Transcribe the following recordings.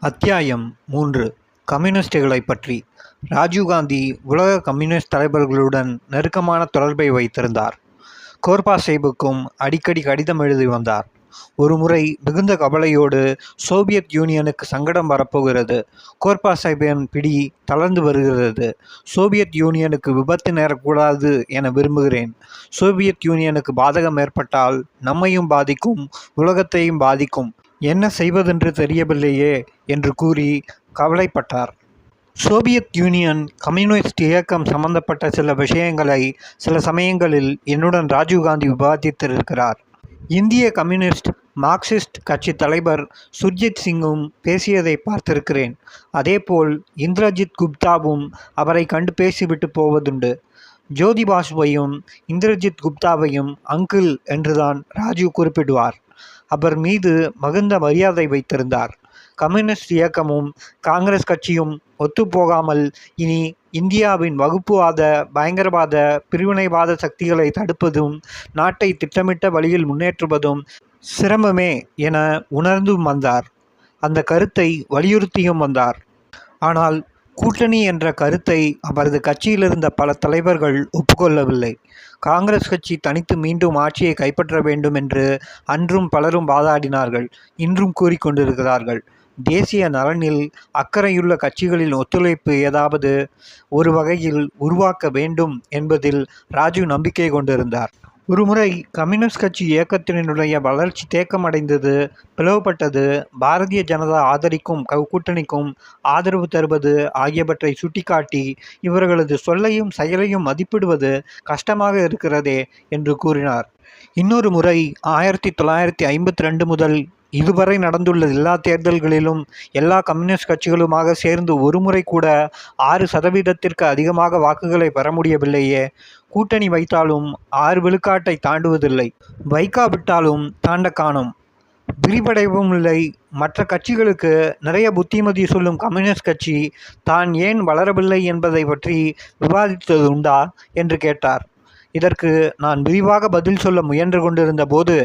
அத்தியாயம் 3. கம்யூனிஸ்டுகளைப் பற்றி. ராஜீவ்காந்தி உலக கம்யூனிஸ்ட் தலைவர்களுடன் நெருக்கமான தொடர்பை வைத்திருந்தார். கோர்பாசேவுக்கும் அடிக்கடி கடிதம் எழுதி வந்தார். ஒருமுறை மிகுந்த கவலையோடு, சோவியத் யூனியனுக்கு சங்கடம் வரப்போகிறது, கோர்பாசேவின் பிடி தளர்ந்து வருகிறது, சோவியத் யூனியனுக்கு விபத்து நேரக்கூடாது என விரும்புகிறேன், சோவியத் யூனியனுக்கு பாதகம் ஏற்பட்டால் நம்மையும் பாதிக்கும், உலகத்தையும் பாதிக்கும், என்ன செய்வதென்று தெரியவில்லையே என்று கூறி கவலைப்பட்டார். சோவியத் யூனியன் கம்யூனிஸ்ட் இயக்கம் சம்பந்தப்பட்ட சில விஷயங்களை சில சமயங்களில் என்னுடன் ராஜீவ்காந்தி விவாதித்திருக்கிறார். இந்திய கம்யூனிஸ்ட் மார்க்சிஸ்ட் கட்சி தலைவர் சுர்ஜித் சிங்கும் பேசியதை பார்த்திருக்கிறேன். அதேபோல் இந்திரஜித் குப்தாவும் அவரை கண்டு பேசிவிட்டு போவதுண்டு. ஜோதி பாசுவையும் இந்திரஜித் குப்தாவையும் அங்கிள் என்றுதான் ராஜீவ் குறிப்பிடுவார். அவர் மீது மிகுந்த மரியாதை வைத்திருந்தார். கம்யூனிஸ்ட் இயக்கமும் காங்கிரஸ் கட்சியும் ஒத்துப்போகாமல் இனி இந்தியாவின் வகுப்புவாத, பயங்கரவாத, பிரிவினைவாத சக்திகளை தடுப்பதும் நாட்டை திட்டமிட்ட வழியில் முன்னேற்றுவதும் சிரமமே என உணர்ந்தும் வந்தார். அந்த கருத்தை வலியுறுத்தியும் வந்தார். ஆனால் கூட்டணி என்ற கருத்தை அவரது கட்சியிலிருந்த பல தலைவர்கள் ஒப்புக்கொள்ளவில்லை. காங்கிரஸ் கட்சி தனித்து மீண்டும் ஆட்சியை கைப்பற்ற வேண்டும் என்று அன்றும் பலரும் வாதாடினார்கள், இன்றும் கூறிக்கொண்டிருக்கிறார்கள். தேசிய நலனில் அக்கறையுள்ள கட்சிகளின் ஒத்துழைப்பு ஏதாவது ஒரு வகையில் உருவாக்க வேண்டும் என்பதில் ராஜீவ் நம்பிக்கை கொண்டிருந்தார். ஒருமுறை கம்யூனிஸ்ட் கட்சி இயக்கத்தினுடைய வளர்ச்சி தேக்கமடைந்தது, பிளவுபட்டது, பாரதிய ஜனதா ஆதரிக்கும் கூட்டணிக்கும் ஆதரவு தருவது ஆகியவற்றை சுட்டிக்காட்டி, இவர்களது சொல்லையும் செயலையும் மதிப்பிடுவது கஷ்டமாக இருக்கிறதே என்று கூறினார். இன்னொரு முறை 1952 முதல் இதுவரை நடந்துள்ள எல்லா தேர்தல்களிலும் எல்லா கம்யூனிஸ்ட் கட்சிகளுமாக சேர்ந்து ஒருமுறை கூட 6% அதிகமாக வாக்குகளை பெற முடியவில்லையே. கூட்டணி வைத்தாலும் 6 விழுக்காட்டை தாண்டுவதில்லை, வைக்காவிட்டாலும் தாண்ட காணோம், விரிவடையவும் இல்லை. மற்ற கட்சிகளுக்கு நிறைய புத்திமதி சொல்லும் கம்யூனிஸ்ட் கட்சி தான் ஏன் வளரவில்லை என்பதை பற்றி விவாதித்தது உண்டா என்று கேட்டார். இதற்கு நான் விரிவாக பதில் சொல்ல முயன்று கொண்டிருந்த போது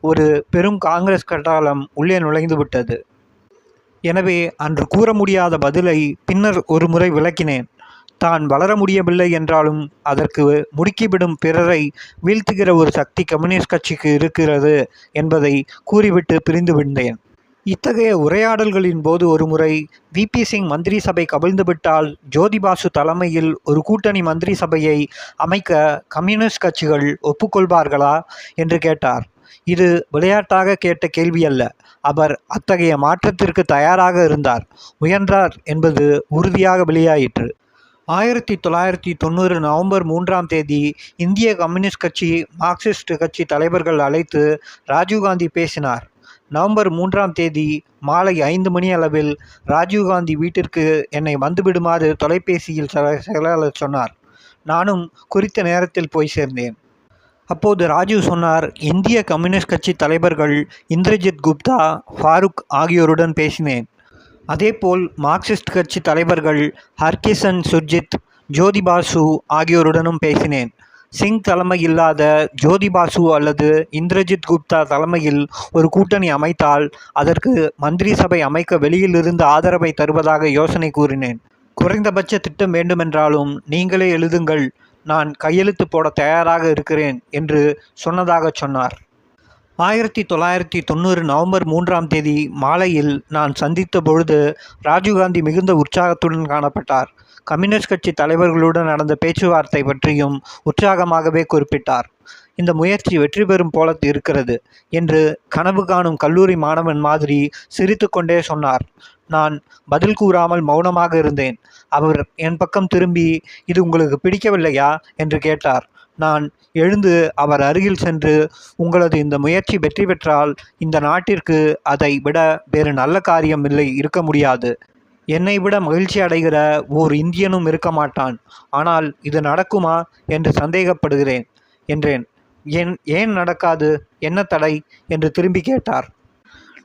ஒரு பெரும் காங்கிரஸ் கட்டாளம் உள்ளே நுழைந்து விட்டது. எனவே அன்று கூற முடியாத பதிலை பின்னர் ஒரு முறை விளக்கினேன். தான் வளர முடியவில்லை என்றாலும் அதற்கு முடுக்கிவிடும் பிறரை வீழ்த்துகிற ஒரு சக்தி கம்யூனிஸ்ட் கட்சிக்கு இருக்கிறது என்பதை கூறிவிட்டு பிரிந்து விட்டேன். இத்தகைய உரையாடல்களின் போது ஒருமுறை விபி சிங் மந்திரி சபை கவிழ்ந்துவிட்டால் ஜோதி பாசு தலைமையில் ஒரு கூட்டணி மந்திரி சபையை அமைக்க கம்யூனிஸ்ட் கட்சிகள் ஒப்புக்கொள்வார்களா என்று கேட்டார். இது விளையாட்டாக கேட்ட கேள்வி அல்ல. அவர் அத்தகைய மாற்றத்திற்கு தயாராக இருந்தார், முயன்றார் என்பது உறுதியாக வெளியாயிற்று. 1990 நவம்பர் 3ஆம் தேதி இந்திய கம்யூனிஸ்ட் கட்சி, மார்க்சிஸ்ட் கட்சி தலைவர்கள் அழைத்து ராஜீவ்காந்தி பேசினார். நவம்பர் 3ஆம் தேதி மாலை 5 மணி அளவில் ராஜீவ்காந்தி வீட்டிற்கு என்னை வந்துவிடுமாறு தொலைபேசியில் செயலாளர் சொன்னார். நானும் குறித்த நேரத்தில் போய் சேர்ந்தேன். அப்போது ராஜீவ் சொன்னார், இந்திய கம்யூனிஸ்ட் கட்சி தலைவர்கள் இந்திரஜித் குப்தா, ஃபாரூக் ஆகியோருடன் பேசினேன். அதேபோல் மார்க்சிஸ்ட் கட்சி தலைவர்கள் ஹர்கிஷன் சுர்ஜித், ஜோதி பாசு ஆகியோருடனும் பேசினேன். சிங் தலைமையில்லாத ஜோதி பாசு அல்லது இந்திரஜித் குப்தா தலைமையில் ஒரு கூட்டணி அமைத்தால் அதற்கு மந்திரி சபை அமைக்க வெளியிலிருந்து ஆதரவை தருவதாக யோசனை கூறினேன். குறைந்தபட்ச திட்டம் வேண்டுமென்றாலும் நீங்களே எழுதுங்கள், நான் கையெழுத்து போட தயாராக இருக்கிறேன் என்று சொன்னதாக சொன்னார். 1990 நவம்பர் 3ஆம் தேதி மாலையில் நான் சந்தித்த பொழுது ராஜீவ்காந்தி மிகுந்த உற்சாகத்துடன் காணப்பட்டார். கம்யூனிஸ்ட் கட்சி தலைவர்களுடன் நடந்த பேச்சுவார்த்தை பற்றியும் உற்சாகமாகவே குறிப்பிட்டார். இந்த முயற்சி வெற்றி பெறும் போல இருக்கிறது என்று கனவு காணும் கல்லூரி மாணவன் மாதிரி சிரித்து கொண்டே சொன்னார். நான் பதில் கூறாமல் மௌனமாக இருந்தேன். அவர் என் பக்கம் திரும்பி, இது உங்களுக்கு பிடிக்கவில்லையா என்று கேட்டார். நான் எழுந்து அவர் அருகில் சென்று, உங்களது இந்த முயற்சி வெற்றி பெற்றால் இந்த நாட்டிற்கு அதை விட வேறு நல்ல காரியம் இல்லை, இருக்க முடியாது. என்னை விட மகிழ்ச்சி அடைகிற ஓர் இந்தியனும் இருக்க மாட்டான். ஆனால் இது நடக்குமா என்று சந்தேகப்படுகிறேன் என்றேன். ஏன் நடக்காது, என்ன தடை என்று திரும்பி கேட்டார்.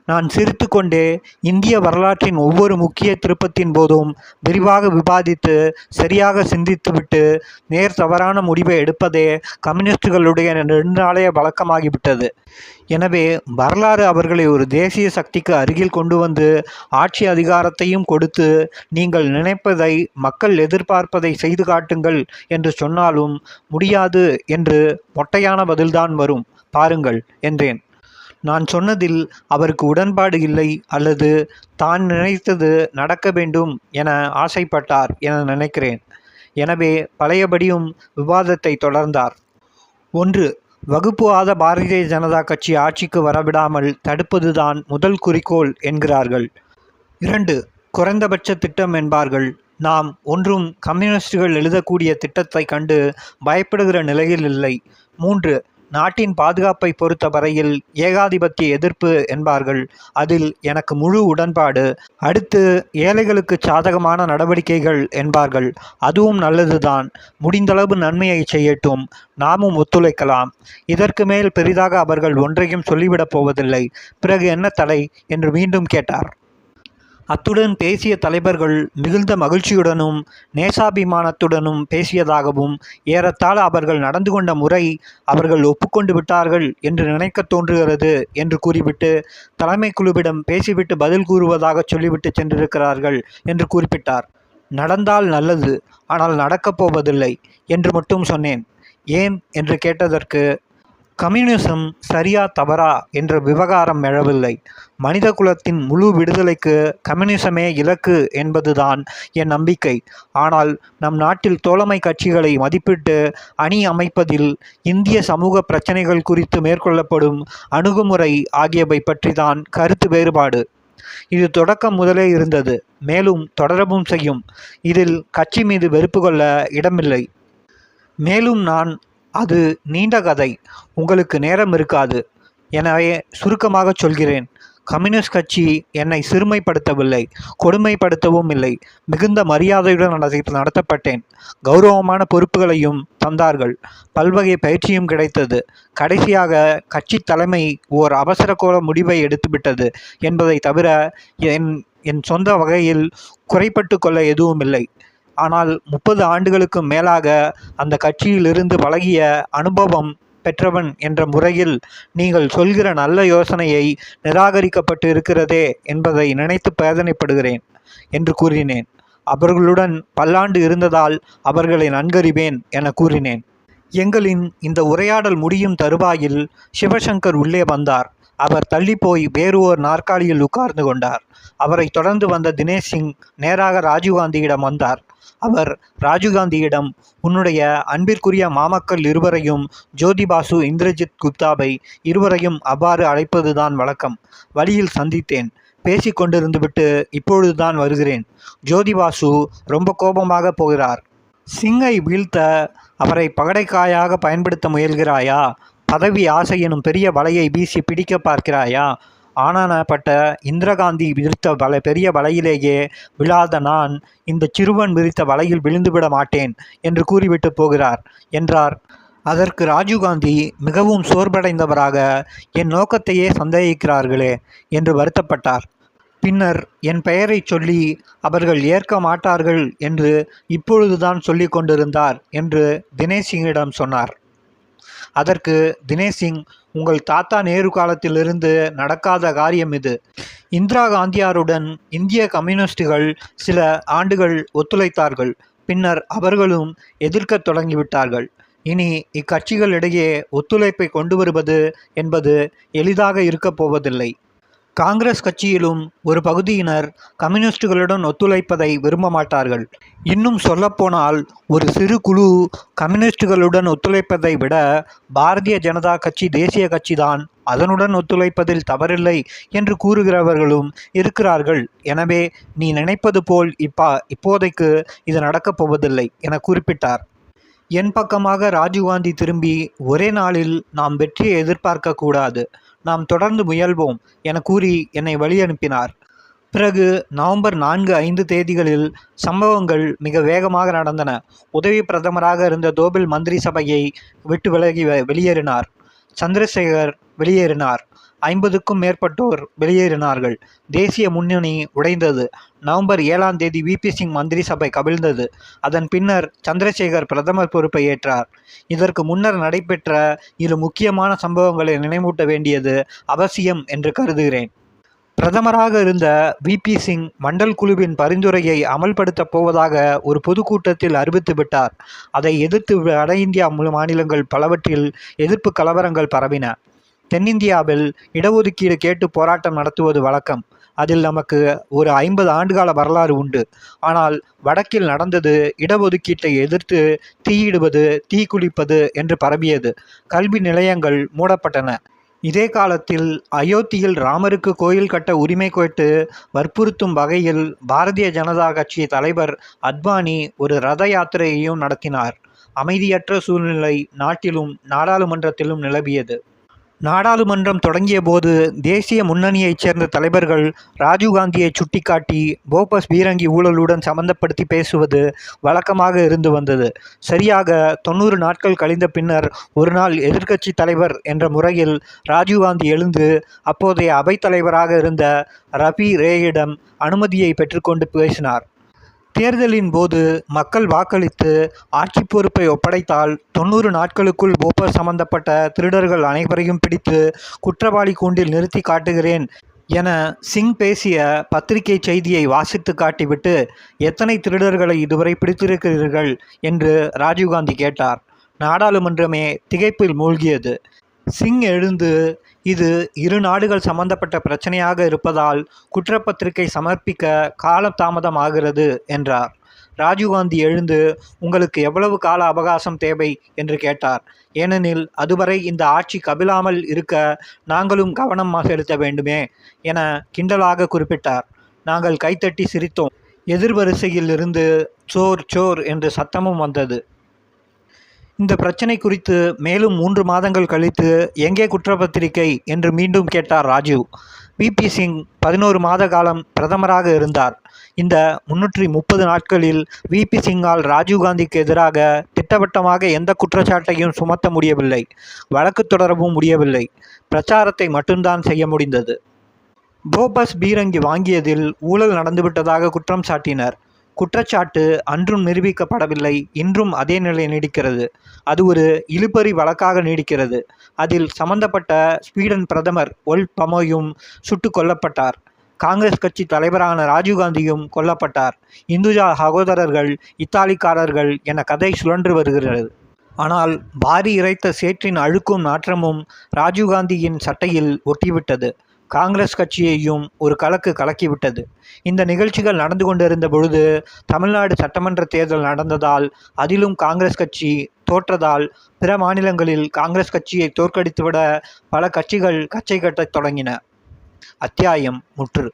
நான் சிரித்துக்கொண்டே, இந்திய வரலாற்றின் ஒவ்வொரு முக்கிய திருப்பத்தின் போதும் விரிவாக விவாதித்து சரியாக சிந்தித்துவிட்டு நேர் தவறான முடிவை எடுப்பதே கம்யூனிஸ்டுகளுடைய நெடுநாளைய வழக்கமாகிவிட்டது. எனவே வரலாறு அவர்களை ஒரு தேசிய சக்திக்கு அருகில் கொண்டு வந்து ஆட்சி அதிகாரத்தையும் கொடுத்து, நீங்கள் நினைப்பதை, மக்கள் எதிர்பார்ப்பதை செய்து காட்டுங்கள் என்று சொன்னாலும் முடியாது என்று மொட்டையான பதில்தான் வரும். பாருங்கள் என்றேன். நான் சொன்னதில் அவருக்கு உடன்பாடு இல்லை, அல்லது தான் நினைத்தது நடக்க வேண்டும் என ஆசைப்பட்டார் என நினைக்கிறேன். எனவே பழையபடியும் விவாதத்தை தொடர்ந்தார். 1. வகுப்புவாத பாரதிய ஜனதா கட்சி ஆட்சிக்கு வரவிடாமல் தடுப்பதுதான் முதல் குறிக்கோள் என்கிறார்கள். 2. குறைந்தபட்ச திட்டம் என்பார்கள். நாம் ஒன்றும் கம்யூனிஸ்டுகள் எழுதக்கூடிய திட்டத்தை கண்டு பயப்படுகிற நிலையில் இல்லை. 3. நாட்டின் பாதுகாப்பை பொறுத்த வரையில் ஏகாதிபத்திய எதிர்ப்பு என்பார்கள். அதில் எனக்கு முழு உடன்பாடு. அடுத்து ஏழைகளுக்கு சாதகமான நடவடிக்கைகள் என்பார்கள். அதுவும் நல்லதுதான். முடிந்தளவு நன்மையை செய்யட்டும், நாமும் ஒத்துழைக்கலாம். இதற்கு மேல் பெரிதாக அவர்கள் ஒன்றையும் சொல்லிவிடப் போவதில்லை. பிறகு என்ன தடை என்று மீண்டும் கேட்டார். அத்துடன் பேசிய தலைவர்கள் மிகுந்த மகிழ்ச்சியுடனும் நேசாபிமானத்துடனும் பேசியதாகவும், ஏறத்தாழ அவர்கள் நடந்து கொண்ட முறை அவர்கள் ஒப்புக்கொண்டு விட்டார்கள் என்று நினைக்க தோன்றுகிறது என்று கூறிவிட்டு, தலைமை குழுவிடம் பேசிவிட்டு பதில் கூறுவதாக சொல்லிவிட்டு சென்றிருக்கிறார்கள் என்று குறிப்பிட்டார். நடந்தால் நல்லது, ஆனால் நடக்கப் போவதில்லை என்று மட்டும் சொன்னேன். ஏன் என்று கேட்டதற்கு, கம்யூனிசம் சரியா தவறா என்ற விவகாரம் எழவில்லை. மனித குலத்தின் முழு விடுதலைக்கு கம்யூனிசமே இலக்கு என்பதுதான் என் நம்பிக்கை. ஆனால் நம் நாட்டில் தோழமை கட்சிகளை மதிப்பிட்டு அணி அமைப்பதில், இந்திய சமூக பிரச்சனைகள் குறித்து மேற்கொள்ளப்படும் அணுகுமுறை ஆகியவை பற்றிதான் கருத்து வேறுபாடு. இது தொடக்கம் முதலே இருந்தது, மேலும் தொடரவும் செய்யும். இதில் கட்சி மீது வெறுப்பு கொள்ள இடமில்லை. மேலும் அது நீண்ட கதை, உங்களுக்கு நேரம் இருக்காது. எனவே சுருக்கமாக சொல்கிறேன். கம்யூனிஸ்ட் கட்சி என்னை சிறுமைப்படுத்தவில்லை, கொடுமைப்படுத்தவும் இல்லை. மிகுந்த மரியாதையுடன் நடத்தப்பட்டேன். கௌரவமான பொறுப்புகளையும் தந்தார்கள். பல்வகை பயிற்சியும் கிடைத்தது. கடைசியாக கட்சி தலைமை ஓர் அவசரகோல முடிவை எடுத்துவிட்டது என்பதை தவிர என் சொந்த வகையில் குறைப்பட்டு கொள்ள எதுவும் இல்லை. ஆனால் 30 ஆண்டுகளுக்கு மேலாக அந்த கட்சியிலிருந்து பழகிய அனுபவம் பெற்றவன் என்ற முறையில் நீங்கள் சொல்கிற நல்ல யோசனையை நிராகரிக்கப்பட்டு இருக்கிறதே என்பதை நினைத்து வேதனைப்படுகிறேன் என்று கூறினேன். அவர்களுடன் பல்லாண்டு இருந்ததால் அவர்களை நன்கறிவேன் என கூறினேன். எங்களின் இந்த உரையாடல் முடியும் தருவாயில் சிவசங்கர் உள்ளே வந்தார். அவர் தள்ளிப்போய் வேறு ஓர் நாற்காலியில் உட்கார்ந்து கொண்டார். அவரை தொடர்ந்து வந்த தினேஷ் சிங் நேராக ராஜீவ்காந்தியிடம் வந்தார். அவர் ராஜீவ்காந்தியிடம், உன்னுடைய அன்பிற்குரிய மாமக்கள் இருவரையும், ஜோதிபாசு, இந்திரஜித் குப்தாவை இருவரையும் அவ்வாறு அழைப்பதுதான் வழக்கம். வழியில் சந்தித்தேன். பேசி கொண்டிருந்துவிட்டு இப்பொழுதுதான் வருகிறேன். ஜோதிபாசு ரொம்ப கோபமாக போகிறார். சிங்கை வீழ்த்த அவரை பகடைக்காயாக பயன்படுத்த முயல்கிறாயா? பதவி ஆசை எனும் பெரிய வலையை வீசி பிடிக்க பார்க்கிறாயா? ஆனானப்பட்ட இந்திரகாந்தி விரித்த பெரிய வலையிலேயே விழாத நான் இந்த சிறுவன் விரித்த வலையில் விழுந்துவிட மாட்டேன் என்று கூறிவிட்டு போகிறார் என்றார். அதற்கு ராஜீவ்காந்தி மிகவும் சோர்வடைந்தவராக, என் நோக்கத்தையே சந்தேகிக்கிறார்களே என்று வருத்தப்பட்டார். பின்னர் என் பெயரை சொல்லி அவர்கள் ஏற்க மாட்டார்கள் என்று இப்பொழுதுதான் சொல்லி கொண்டிருந்தார் என்று தினேஷ் சிங்கிடம் சொன்னார். அதற்கு தினேஷ் சிங், உங்கள் தாத்தா நேரு காலத்திலிருந்து நடக்காத காரியம் இது. இந்திரா காந்தியாருடன் இந்திய கம்யூனிஸ்டுகள் சில ஆண்டுகள் ஒத்துழைத்தார்கள். பின்னர் அவர்களும் எதிர்க்கத் தொடங்கிவிட்டார்கள். இனி இக்கட்சிகளிடையே ஒத்துழைப்பை கொண்டு வருவது என்பது எளிதாக இருக்கப் போவதில்லை. காங்கிரஸ் கட்சியிலும் ஒரு பகுதியினர் கம்யூனிஸ்டுகளுடன் ஒத்துழைப்பதை விரும்ப மாட்டார்கள். இன்னும் சொல்லப்போனால் ஒரு சிறு குழு கம்யூனிஸ்டுகளுடன் ஒத்துழைப்பதை விட பாரதிய ஜனதா கட்சி தேசிய கட்சிதான், அதனுடன் ஒத்துழைப்பதில் தவறில்லை என்று கூறுகிறவர்களும் இருக்கிறார்கள். எனவே நீ நினைப்பது போல் இப்போதைக்கு இது நடக்கப் போவதில்லை என குறிப்பிட்டார். என் பக்கமாக ராஜீவ்காந்தி திரும்பி, ஒரே நாளில் நாம் வெற்றியை எதிர்பார்க்க கூடாது, நாம் தொடர்ந்து முயல்வோம் என கூறி என்னை வழி அனுப்பினார். பிறகு நவம்பர் 4, 5 தேதிகளில் சம்பவங்கள் மிக வேகமாக நடந்தன. உதவி பிரதமராக இருந்த தோபில் மந்திரி சபையை விட்டு வெளியேறினார். சந்திரசேகர் வெளியேறினார். 50க்கும் மேற்பட்டோர் வெளியேறினார்கள். தேசிய முன்னணி உடைந்தது. நவம்பர் 7ஆம் தேதி VP சிங் மந்திரி சபை கவிழ்ந்தது. அதன் பின்னர் சந்திரசேகர் பிரதமர் பொறுப்பை ஏற்றார். இதற்கு முன்னர் நடைபெற்ற இரு முக்கியமான சம்பவங்களை நினைவூட்ட வேண்டியது அவசியம் என்று கருதுகிறேன். பிரதமராக இருந்த VP சிங் மண்டல் குழுவின் பரிந்துரையை அமல்படுத்தப் போவதாக ஒரு பொதுக்கூட்டத்தில் அறிவித்து விட்டார். அதை எதிர்த்து வட இந்தியா மாநிலங்கள் பலவற்றில் எதிர்ப்பு கலவரங்கள் பரவின. தென்னிந்தியாவில் இடஒதுக்கீடு கேட்டு போராட்டம் நடத்துவது வழக்கம். அதில் நமக்கு ஒரு 50 ஆண்டுகால வரலாறு உண்டு. ஆனால் வடக்கில் நடந்தது இடஒதுக்கீட்டை எதிர்த்து தீயிடுவது, தீக்குளிப்பது என்று பரவியது. கல்வி நிலையங்கள் மூடப்பட்டன. இதே காலத்தில் அயோத்தியில் ராமருக்கு கோயில் கட்ட உரிமை கேட்டு வற்புறுத்தும் வகையில் பாரதிய ஜனதா கட்சி தலைவர் அத்வானி ஒரு ரத யாத்திரையையும் நடத்தினார். அமைதியற்ற சூழ்நிலை நாட்டிலும் நாடாளுமன்றத்திலும் நிலவியது. நாடாளுமன்றம் தொடங்கிய போது தேசிய முன்னணியைச் சேர்ந்த தலைவர்கள் ராஜீவ்காந்தியை சுட்டிக்காட்டி போபஸ் பீரங்கி ஊழலுடன் சம்பந்தப்படுத்தி பேசுவது வழக்கமாக இருந்து வந்தது. சரியாக 90 நாட்கள் கழிந்த பின்னர் ஒரு நாள் எதிர்க்கட்சி தலைவர் என்ற முறையில் ராஜீவ்காந்தி எழுந்து அப்போதைய அவைத்தலைவராக இருந்த ரபி ரேயிடம் அனுமதியை பெற்றுக்கொண்டு பேசினார். தேர்தலின் போது மக்கள் வாக்களித்து ஆட்சி பொறுப்பை ஒப்படைத்தால் 90 நாட்களுக்குள் போபஸ் சம்பந்தப்பட்ட திருடர்கள் அனைவரையும் பிடித்து குற்றவாளி கூண்டில் நிறுத்தி காட்டுகிறேன் என சிங் பேசிய பத்திரிகை செய்தியை வாசித்து காட்டிவிட்டு, எத்தனை திருடர்களை இதுவரை பிடித்திருக்கிறீர்கள் என்று ராஜீவ்காந்தி கேட்டார். நாடாளுமன்றமே திகைப்பில் மூழ்கியது. சிங் எழுந்து, இது இரு நாடுகள் சம்பந்தப்பட்ட பிரச்சனையாக இருப்பதால் குற்றப்பத்திரிகை சமர்ப்பிக்க காலதாமதம் ஆகிறது என்றார். ராஜீவ்காந்தி எழுந்து, உங்களுக்கு எவ்வளவு கால அவகாசம் தேவை என்று கேட்டார். ஏனெனில் அதுவரை இந்த ஆட்சி கவிழாமல் இருக்க நாங்களும் கவனம் செலுத்த வேண்டுமே என கிண்டலாக குறிப்பிட்டார். நாங்கள் கைத்தட்டி சிரித்தோம். எதிர்வரிசையில் இருந்து சோர் சோர் என்று சத்தமும் வந்தது. இந்த பிரச்சனை குறித்து மேலும் 3 மாதங்கள் கழித்து எங்கே குற்றப்பத்திரிகை என்று மீண்டும் கேட்டார் ராஜீவ். VP சிங் 11 மாத காலம் பிரதமராக இருந்தார். இந்த 330 நாட்களில் VP சிங்கால் ராஜீவ்காந்திக்கு எதிராக திட்டவட்டமாக எந்த குற்றச்சாட்டையும் சுமத்த முடியவில்லை. வழக்கு தொடரவும் முடியவில்லை. பிரச்சாரத்தை மட்டும்தான் செய்ய முடிந்தது. போபஸ் பீரங்கி வாங்கியதில் ஊழல் நடந்துவிட்டதாக குற்றம் சாட்டினர். குற்றச்சாட்டு அன்றும் நிரூபிக்கப்படவில்லை. இன்றும் அதே நிலை நீடிக்கிறது. அது ஒரு இழுபறி வழக்காக நீடிக்கிறது. அதில் சம்பந்தப்பட்ட ஸ்வீடன் பிரதமர் ஒல்ஃப் பமோயும் சுட்டுக் கொல்லப்பட்டார். காங்கிரஸ் கட்சி தலைவரான ராஜீவ்காந்தியும் கொல்லப்பட்டார். இந்துஜா சகோதரர்கள், இத்தாலிக்காரர்கள் என கதை சுழன்று வருகிறது. ஆனால் வாரி இறைத்த சேற்றின் அழுக்கும் நாற்றமும் ராஜீவ்காந்தியின் சட்டையில் ஒட்டிவிட்டது. காங்கிரஸ் கட்சியையும் ஒரு கலக்கிவிட்டது. இந்த நிகழ்ச்சிகள் நடந்து கொண்டிருந்த பொழுது தமிழ்நாடு சட்டமன்ற தேர்தல் நடந்ததால், அதிலும் காங்கிரஸ் கட்சி தோற்றதால் பிற மாநிலங்களில் காங்கிரஸ் கட்சியை தோற்கடித்துவிட பல கட்சிகள் கச்சை கட்டத் தொடங்கின. அத்தியாயம் முற்று.